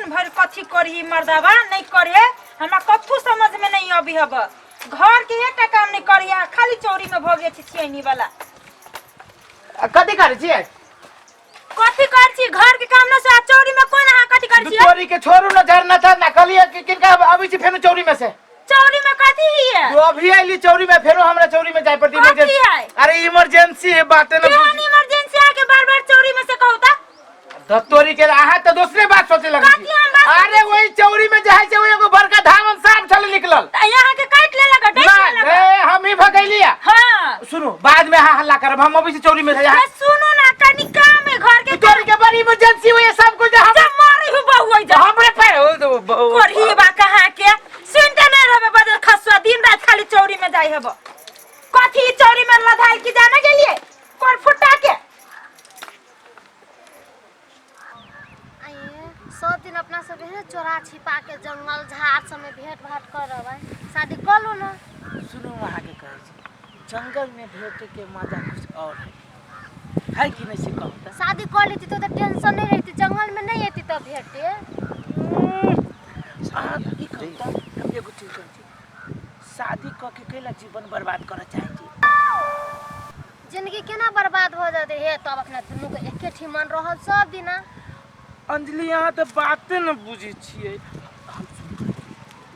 दिन भर कथी करी मर्दावा नहीं करे हमरा कथू समझ में नहीं अभी हब घर के एकटा काम नहीं करिया खाली चौरी में भगे छी छियनी वाला कथी करे छियै कथी कर छी घर के काम न से चौरी में कोन हां कथी कर छी चोरी के छोरू न झरना था ना कहलिए कि किनका अभी से फेनो चौरी में से चौरी में कथी है जो अभी आइली चौरी में फेरो हमरा चौरी में जाय पड़ती कथी है अरे इमरजेंसी है बात है ना केहन इमरजेंसी है के बार-बार चौरी में से कहता धतोरी के आहा तो दूसरे बात सोचे लगी कथी हम बात अरे वही चौरी में जाय छै एगो बड़का धामन सांप चल निकलल यहाँ के काट ले लगा डेट ले लगा ए हम ही भगैलिया हां सुनो बाद में हल्ला करब हम अभी से चौरी में जा सुनो ना कनी काम है घर के चोरी के बड़ी इमरजेंसी हुई सब कुछ हम मारी हूं बहु होई जा हमरे पे कोरी बा कहां के सुनते नहीं रहबे बदल खसवा दिन रात खाली चौरी में जाई हबो कथी चौरी में लधाई की जाने के लिए कोन फुटा के सब दिन अपना सब चोरा छिपा के जंगल झाड़ सब में भेंट भाट करब शादी कर लो ना सुनो वहां के कहे छी जंगल में भेंट के मजा कुछ और है कि नहीं से कहता शादी कर लेती तो टेंशन नहीं रहती जंगल में नहीं आती तो भेंटे हम एगो चीज कहै छी शादी क के केला जीवन बर्बाद कर चाहे छी जिंदगी केना बर्बाद हो जाते है तब अपना दुनू के एके ठी मन रहल सब दिन अंजलि यहाँ तो बातें न बुझी छिए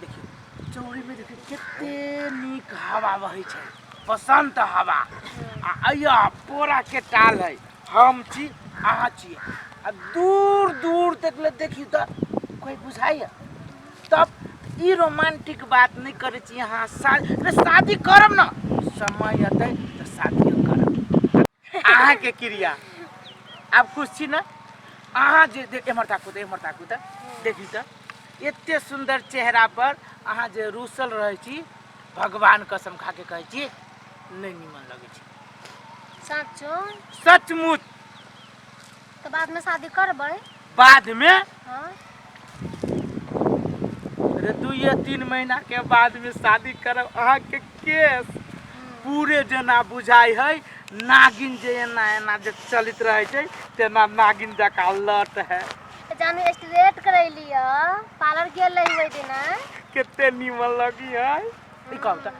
देखियो चौरी में देखियो कितने नीक हवा बहै छै बसंत हवा आया पोरा के टाल है हम छी अहाँ छी आ दूर दूर तक ले देखियो तो कोई बुझाइया तब ई रोमांटिक बात नहीं करे छी यहाँ शादी करब ना समय अतै तो शादी करब अहाँ के क्रिया आप खुश छी ना अहाँ जे देख एमर ताकू त देखी त एते सुंदर चेहरा पर अहाँ जे रूसल रहे छी भगवान कसम खा के कहै छी नहीं निमन लगे छी सचो सचमुच तो बाद में शादी करबै बाद में हां अरे 2-3 महीना के बाद में शादी करब अहाँ के केस पूरे जना बुझाई है नागिन जे एना जे चलित रहे छै तेना नागिन जका लट है जानू स्ट्रेट करैलिया पार्लर गेल रही ओइ दिन केते निमन लगी है ई कहब त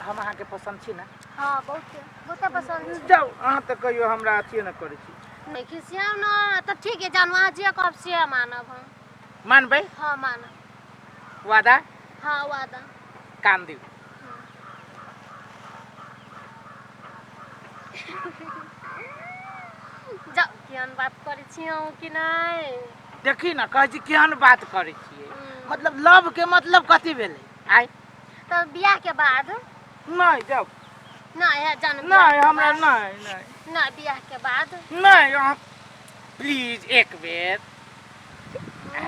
हम अहाँ के पसंद छी ना हां बहुत पसंद छै जाओ अहाँ त कहियो हमरा अथी न करे छी नहीं खिसिया ना त ठीक है जानू आज जे कब से मानब हम मानबै हां मानब वादा हां वादा कान दिउ जा केहन बात करै छियौ कि नहीं देखी ना कह जी केहन बात करे छिए मतलब लव के मतलब कथी भेलै आइ तो बियाह के बाद नहीं जाओ नहीं है जानू नहीं हमरा नहीं ना बियाह के बाद नहीं अहाँ प्लीज एक बेर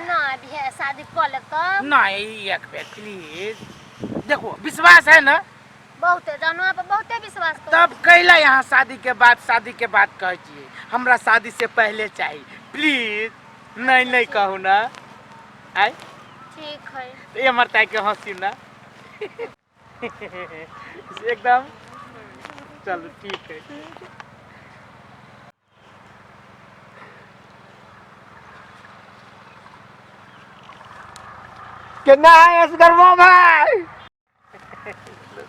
ना बियाह शादी कर ले तब नहीं एक बेर प्लीज देखो विश्वास है ना बहुत जानू आप बहुते विश्वास कर तब कैला यहाँ शादी के बाद कहे छिए हमरा शादी से पहले चाहिए प्लीज नहीं कहू ना आइ ठीक है ये मरता के हंसी ना एकदम चलो ठीक है केना है असगरवा भाई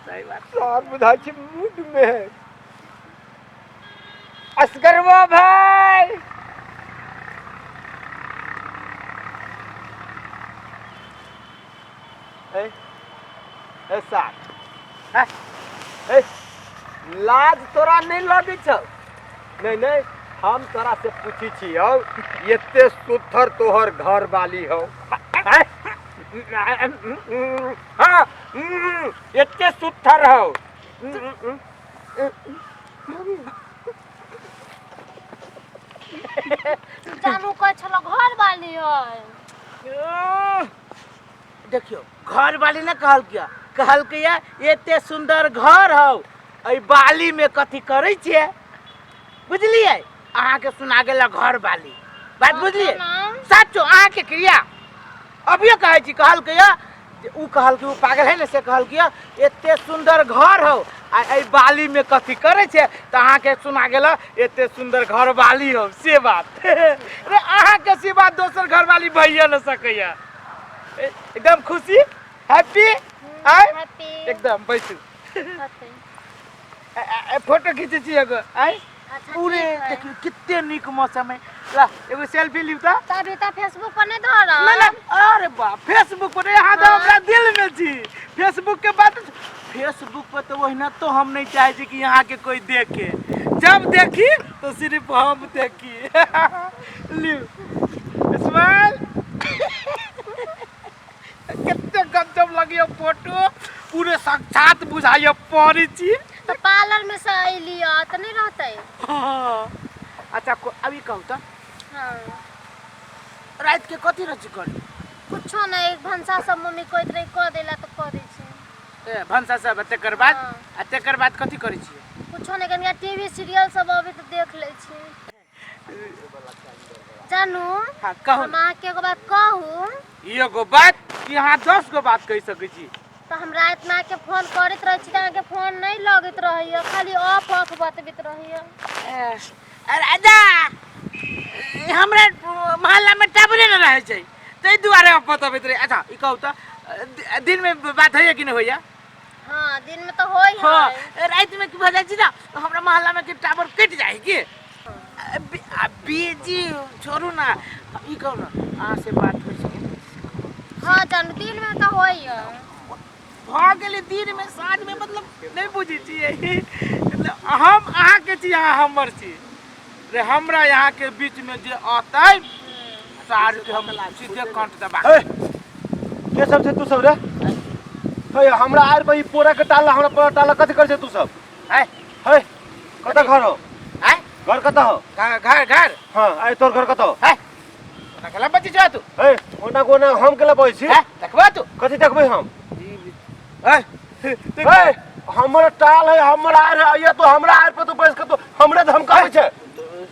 सही बात सब बुझा छी मूड में है असगरवा भाई ऐसा ए लाज तोरा नहीं लगे छ नहीं हम तोरा से पूछी छी हो एते सुथर तोहर घर वाली हो हाँ एते सुथर हो जानू कह छलो घर वाली है देखियो घर वाली ना कहल किया एते सुंदर घर हो ए बाली में कथी करे छिए बुझलिए अहाँ के सुना गेला घर वाली बात बुझलिए सचो अहाँ के क्रिया अभियो कहै छी कहल किया उ कहल कि उ पागल है ना से कहल किया एते सुंदर घर हो आ बाली में कथी करे छे त अहाँ के सुना गेला एते सुंदर घर वाली हो से बात रे अहाँ के से बात दोसर घर वाली भइया न सकैया एकदम खुशी हैप्पी आय हैप्पी एकदम बैठू हैप्पी। फोटो खींचे छी एगो आय अच्छा पूरे ठीक है। देखियो कितने नीक मौसम है ला एगो सेल्फी लियो त तभी तो फेसबुक पर नहीं धर ना ना अरे बा फेसबुक पर यहाँ तो हमरा दिल में छी फेसबुक के बात फेसबुक पर तो वही तो हम नहीं चाहे छी कि यहाँ के कोई देखे जब देखी तो सिर्फ हम देखी लियो स्माइल कितने गजब लगियो फोटो पूरे साक्षात बुझाइयो परी छी तो पार्लर में से अलियो तो नहीं रहते। अच्छा अभी कहू तो हाँ रात के कथी रची कर कुछो नहीं भंसा सब मम्मी कोई तरह कह देला तो कह दै छी। ए भंसा सब तेकर बाद हाँ। आ तेकर बाद कथी करै छी कुछो नहीं कनिया टीवी सीरियल सब अभी तो देख ले छी। जानू हाँ कहू हम अहाँ के एगो बात कहू एगो बात कि अहाँ 10 गो बात कह सकै छी तो हम रात में के फोन करत रह छी के फोन नहीं लगत रहियो खाली ऑफ ऑफ बतबत रहियो। अरे आजा हमरा मोहल्ला में टावरे न रहे छै तै दुआरे बतबैत रहे। अच्छा ई कहू त दिन में बात होइए कि नहीं होइए हाँ दिन में तो होई हाँ है। रात में की भऽ जाइ छै ना हमरा मोहल्ला में के टावर कट जाइ की बीजी छोड़ू ना ई कहू ना अहाँ से बात होइ छै हाँ जानू दिन में तो होई है। भऽ गेलै दिन में साँझ में मतलब नहीं बुझी छियै मतलब हम अहाँ के छी अहाँ हमर छी रे हमरा यहाँ के बीच में जे आतै सार के हम सीधे काट दबा के सब छै तू सब रे हे हमरा आर पे पोरा के टाला हमरा पोरा टाला कथि कर छै तू सब है हे कत घर हो है घर कत हो घर घर हां आइ तोर घर कत हो है नकला बच्ची छ तू हे ओना कोना हम केला बोइ छी है देखबा तू कथि देखबै हम है हे हमर टाल है हमर आर है ये तो हमरा आर पे तो बैस के तो हमरे धमकाबै छै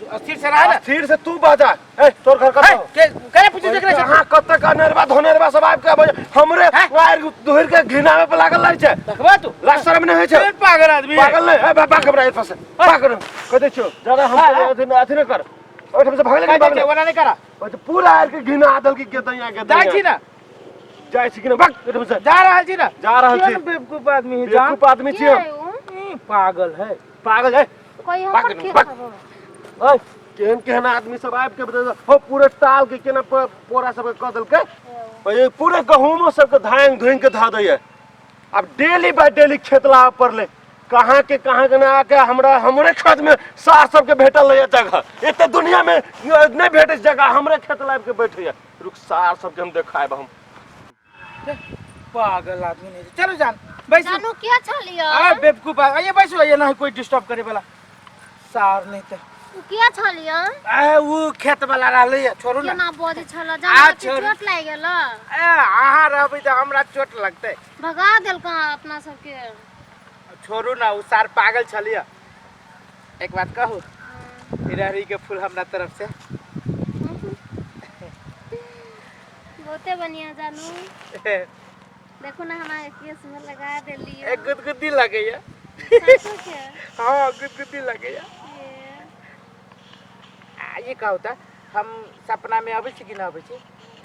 अस्थिर से रहा ना स्थिर से तू बाजा ए तोर घर कत हो के करे पूछे देख रहे हां कत का नरवा धोनरवा सब आब के हमरे आर दोहर के घिनावे पे लागल रहै छै देखबा तू लाज शर्म नहीं होइ छै पागल आदमी पागल नहीं है बाबा घबरा इस पास पागल कहते छो ज्यादा हम अथी न कर ओठम से भागले नहीं भागले वना नहीं करा ओ तो पूरा आर के घिना आदल की के दैया के जाइ छी ना जाइ छी कि न भाग ओठम से जा रहल छी ना जा रहल छी बेवकूफ आदमी है जान बेवकूफ आदमी छी पागल है पागल है कोई हम भाग पर नहीं, खेत भाग। ओए केहन केहन आदमी सब आब के बता हो पूरे टाल के केना पोरा सब के क देल के ये पूरे गहूमो सब के धांग धुंग के धा दैया अब डेली बाय डेली खेतला पड़ले कहाँ के ना आके हमरा हमरे खेत में सार सब के भेटल है जगह एते दुनिया में नहीं भेटे जगह हमरे खेत लाइब के बैठे रुक सार सब के हम देखाएब हम पागल आदमी नहीं चलो जान बैसो जानू क्या छलियो आ बेवकूफ ये बैसो ये ना कोई डिस्टर्ब करे वाला सार नहीं तो क्या छलियो आ वो खेत वाला रहले है छोड़ू ना केना बोझ छल आ, जानू छोड़। चोट लाग गेल ए अहाँ रहबै त हमरा चोट लगतै भगा देल कहाँ अपना सबके। छोड़ू ना वो सार पागल छलिए एक बात कहू हिरहरी के फूल हमरा तरफ से बहुते बढ़िया जानू देखो ना हमारे केस में लगा देलियो एक गुदगुदी लगैया सासू के हाँ गुदगुदी लगैया ये। ये का होता हम सपना में अबै छी कि ना अबै छी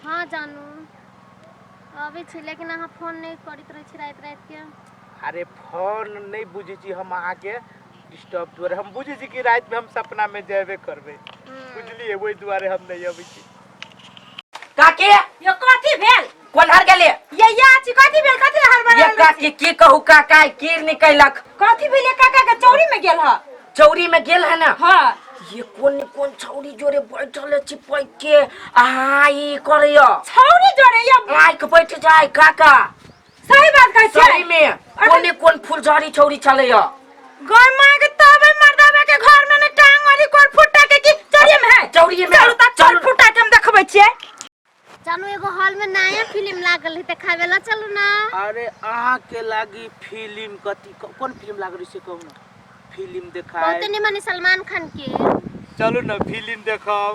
हाँ जानू अभी छी लेकिन अहाँ फोन नहीं करत रहे छी रात रात के। अरे फोन नहीं बुझे छी हम अहाँ के डिस्टर्ब दुआरे हम बुझे छी कि रात में हम सपना में जेबे करबे बुझलिए वही दुआरे हम नहीं अबै छी काके यो कथी भेल कोन हर गेले ये छी कथी भेल कथी हर ये बना काके की कहू काका कीर निकलक कथी भेल ये काका के चौरी में गेल ह चौरी में गेल है ना हां ये कौन छौरी जोरे बैठल चिपक के आई करयो छौरी जोरे ये आइक बैठ जाए काका सही बात कहै चौरी छै में कौन फुलझड़ी छौरी चले यो गय मांगे तबे मर्दावा के घर में ने टांग वाली कोर फुटा के की चौरी में है चौरी में चलू त चल फुटा के हम देखबै छियै जानू एगो हॉल में नया फिल्म लागल है देखावे ला चलू ना। अरे अहाँ के लागी फिल्म कथी कौन फिल्म लागल से कहू ना फिल्म देखाए बहुते निमन सलमान खान के चलू ना फिल्म देखाओ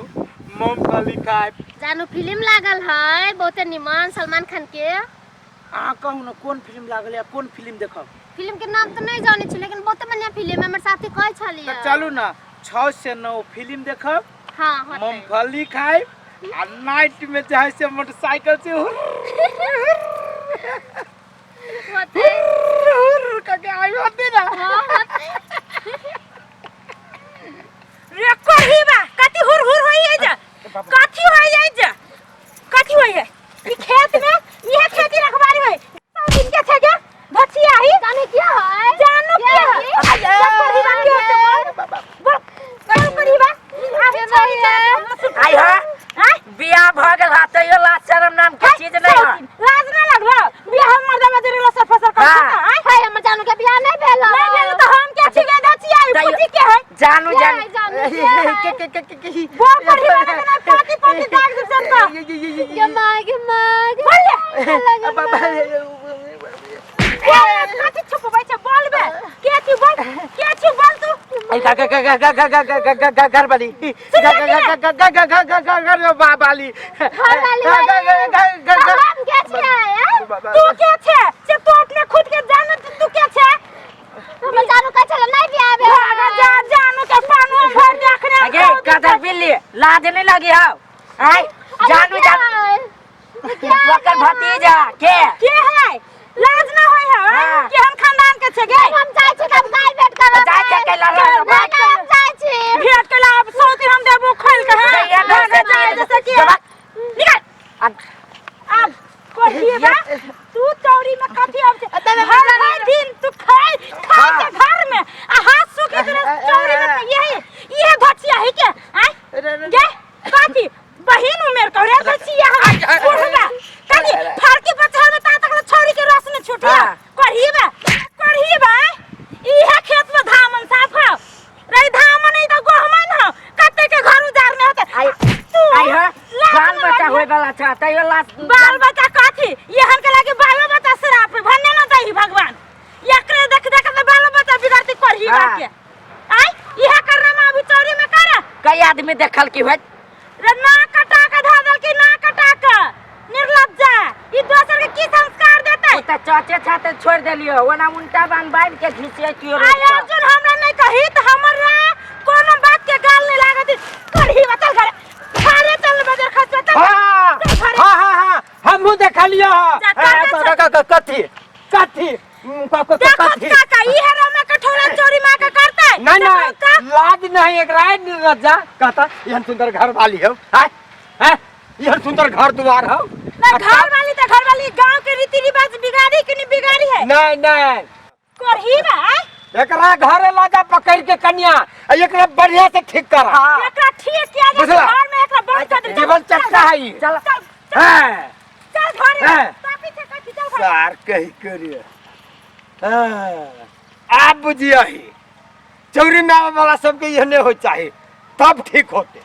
मूंगफली खाए जानू फिल्म लागल है बहुते निमन सलमान खान के। अहाँ कहू ना कौन फिल्म लागल है कौन फिल्म देखाओ फिल्म के नाम तो नहीं जाने छी लेकिन बहुत बढ़िया फिल्म है, हमर साथी कहै छलिए। तो चलू ना 6 से 9 फिल्म देखब, हां होतै। मूंगफली खाए आ नाइट में जाए से मोटरसाइकिल से होतै। के आई होती ना। हां होतै। रे कोही बा कति हुर हुर होई है जा, कथी होई है जा, कथी होई है ई खेत में, ये खेती रखवारी होई सब दिन के छे के भछिया ही जाने क्या है? जानो क्या है कोही बा के बोल कोही बा आई हा बियाह भ गेल हा तैयो लाज शरम नाम के चीज नहीं है। लाज ना लगलो बियाह हमर दबा देला सब फसल कर हाँ। हाय हाय हमर जानू के बियाह नहीं भेलो। नहीं भेल तो हम के छिगे दछिया ई पुती के है जानू के जानू है जानू के है? बोल कोही बा ना पाती पाती दाग दे संता के मां बोल के कथी छुप बैठे बोल बे के छी बोल तू घर वाली बाबाली हम के छिए? तू के छे से तू अपने खुद के जान तू के छे हमर जानू कहै छले नहीं बियाह भेल। जा जानू के पानो भर देखने अगे कदर बिल्ली लाज नहीं लगी हो। आई जानू जानू ओकर भतीजा के है लाज ना होय है हाँ। कि हम खानदान के छे गे हम जाय छी तब गाय भेट करब। जाय छै के लड़ हम जाय छी। भेट के ला अब सौती हम देबो खोल के है जइया घर से जाए जैसे कि जब- निकल अब कोही बा तू चौरी में कथी अब छे हर दिन तू खाए के घर में आ हाथ सूखे तेरे चौरी में ये भछिया है के आय गे कथी बहिन उमेर करे भछिया है बुढ़वा कनी फारकी बच्चा में ता तक छोरी के रस ने छूटिया हाँ। करही बा इहे खेत में धामन साफ हो रे धामन नहीं तो गहमन हो कते के घर उजार में होते आई हा बाल बच्चा होय वाला छ तैयो लाज बाल बच्चा कथी यहन के लागे बाल बच्चा श्राप भन्ने न दही भगवान एकरे देख देख के बाल बच्चा बिगड़ती करही बा के आई इहे करना में अभी चौरी में कर कई आदमी देखल की होत रे ना कटा के धादल की ना कटा के निर्लज्जा ई दोसर के की संस्कार देते त चाचे छाते छोड़ देलियो ओना उल्टा बांध बांध के घिसिए कियो आय अर्जुन हमरा नहीं कही त हमरा कोनो बात के गाल नहीं लागत करही बचल घर घरे चल बजर खस चल हाँ हमहू देखलियो कथी देखत काका इहे रमा कठोरा चोरी मां के करते नहीं लाज नहीं एक राय निर्लज्जा कहता यह सुंदर घर वाली हो है यह सुंदर घर द्वार हो ना घर वाली गांव के रीति रिवाज बिगाड़ी कि नहीं बिगाड़ी है नहीं करही बा एकरा घरे लगा पकड़ के कन्या एकरा बढ़िया से ठीक कर एकरा ठीक किया जाए बुझला? घर में एकरा बंद कर दे जीवन चक्का है ये। चल हैं घर हैं। तापी से कथी चल घर सार कही करिए आप बुझिए ही चौरी में आवे वाला सबके यह नहीं हो चाहे तब ठीक होते।